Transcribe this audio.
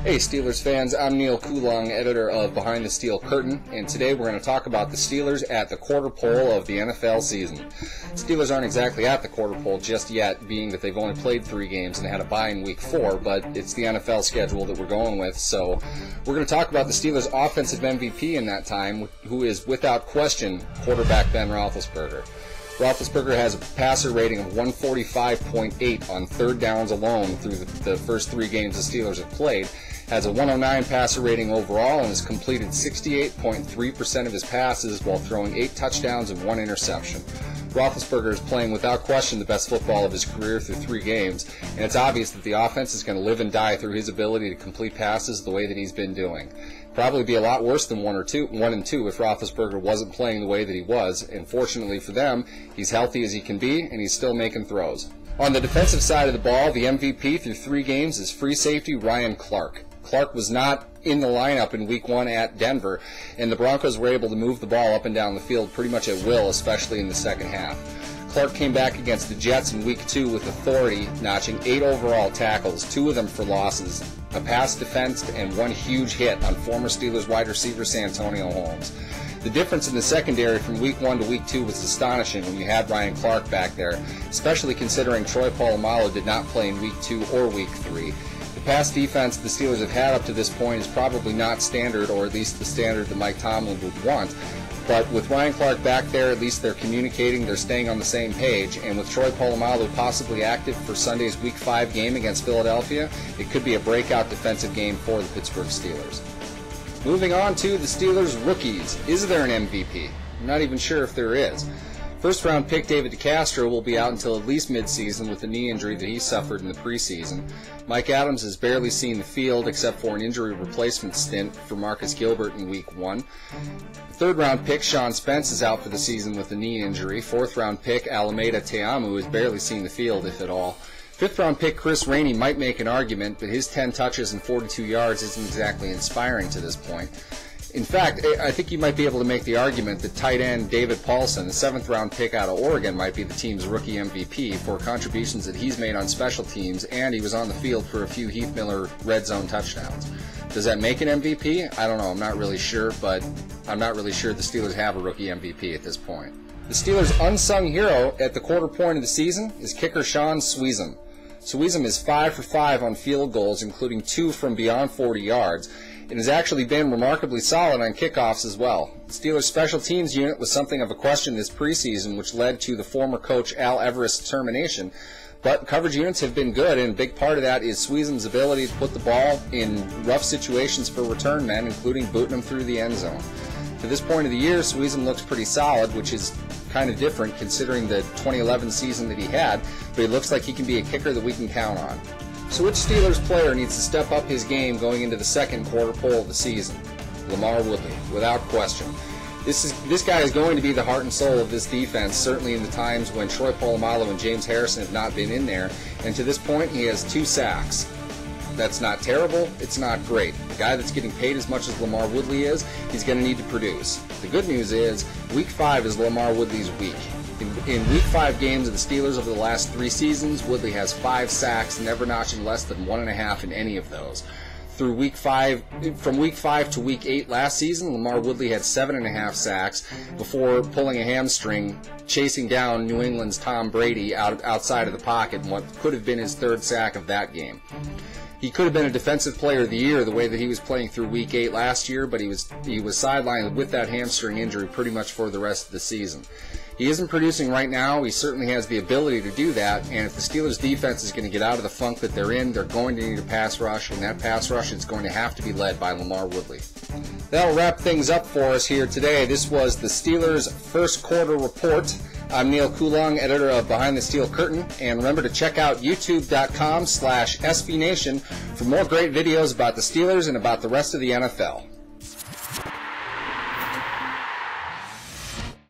Hey Steelers fans, I'm Neal, Coolong, editor of Behind the Steel Curtain, and today we're going to talk about the Steelers at the quarter pole of the NFL season. Steelers aren't exactly at the quarter pole just yet, being that they've only played 3 games and had a bye in week 4, but it's the NFL schedule that we're going with, so we're going to talk about the Steelers' offensive MVP in that time, who is without question quarterback Ben Roethlisberger. Roethlisberger has a passer rating of 145.8 on third downs alone through the first 3 games the Steelers have played, has a 109 passer rating overall, and has completed 68.3% of his passes while throwing 8 touchdowns and 1 interception. Roethlisberger is playing without question the best football of his career through 3 games, and it's obvious that the offense is going to live and die through his ability to complete passes the way that he's been doing. Probably be a lot worse than 1 and 2 if Roethlisberger wasn't playing the way that he was, and fortunately for them, he's healthy as he can be, and he's still making throws. On the defensive side of the ball, the MVP through 3 games is free safety Ryan Clark. Clark was not in the lineup in week 1 at Denver, and the Broncos were able to move the ball up and down the field pretty much at will, especially in the second half. Clark came back against the Jets in week 2 with authority, notching 8 overall tackles, 2 of them for losses, a pass defensed, and 1 huge hit on former Steelers wide receiver Santonio Holmes. The difference in the secondary from week 1 to week 2 was astonishing when you had Ryan Clark back there, especially considering Troy Polamalu did not play in week 2 or week 3. The pass defense the Steelers have had up to this point is probably not standard, or at least the standard that Mike Tomlin would want. But with Ryan Clark back there, at least they're communicating, they're staying on the same page, and with Troy Polamalu possibly active for Sunday's Week 5 game against Philadelphia, it could be a breakout defensive game for the Pittsburgh Steelers. Moving on to the Steelers rookies. Is there an MVP? I'm not even sure if there is. First-round pick David DeCastro will be out until at least mid-season with the knee injury that he suffered in the preseason. Mike Adams has barely seen the field except for an injury replacement stint for Marcus Gilbert in week 1. Third-round pick Sean Spence is out for the season with a knee injury. Fourth-round pick Alameda Teamu has barely seen the field, if at all. Fifth-round pick Chris Rainey might make an argument, but his 10 touches and 42 yards isn't exactly inspiring to this point. In fact, I think you might be able to make the argument that tight end David Paulson, the 7th-round pick out of Oregon, might be the team's rookie MVP for contributions that he's made on special teams, and he was on the field for a few Heath Miller red zone touchdowns. Does that make an MVP? I don't know. I'm not really sure, but I'm not really sure the Steelers have a rookie MVP at this point. The Steelers' unsung hero at the quarter point of the season is kicker Sean Sweezum. Sweezum is 5 for 5 on field goals, including 2 from beyond 40 yards, and has actually been remarkably solid on kickoffs as well. The Steelers' special teams unit was something of a question this preseason, which led to the former coach Al Everest's termination, but coverage units have been good, and a big part of that is Sweezum's ability to put the ball in rough situations for return men, including booting them through the end zone. To this point of the year, Sweezum looks pretty solid, which is kind of different considering the 2011 season that he had, but he looks like he can be a kicker that we can count on. So which Steelers player needs to step up his game going into the second quarter pole of the season? LaMarr Woodley, without question. This guy is going to be the heart and soul of this defense, certainly in the times when Troy Polamalu and James Harrison have not been in there, and to this point he has 2 sacks. That's not terrible, it's not great. The guy that's getting paid as much as LaMarr Woodley is, he's going to need to produce. The good news is, Week 5 is LaMarr Woodley's week. In Week 5 games of the Steelers over the last 3 seasons, Woodley has 5 sacks, never notching less than 1.5 in any of those. From Week 5 to Week 8 last season, LaMarr Woodley had 7.5 sacks before pulling a hamstring, chasing down New England's Tom Brady outside of the pocket in what could have been his 3rd sack of that game. He could have been a defensive player of the year the way that he was playing through Week 8 last year, but he was sidelined with that hamstring injury pretty much for the rest of the season. He isn't producing right now. He certainly has the ability to do that, and if the Steelers' defense is going to get out of the funk that they're in, they're going to need a pass rush, and that pass rush is going to have to be led by LaMarr Woodley. That'll wrap things up for us here today. This was the Steelers' first quarter report. I'm Neal Coolong, editor of Behind the Steel Curtain, and remember to check out youtube.com/SBNation for more great videos about the Steelers and about the rest of the NFL.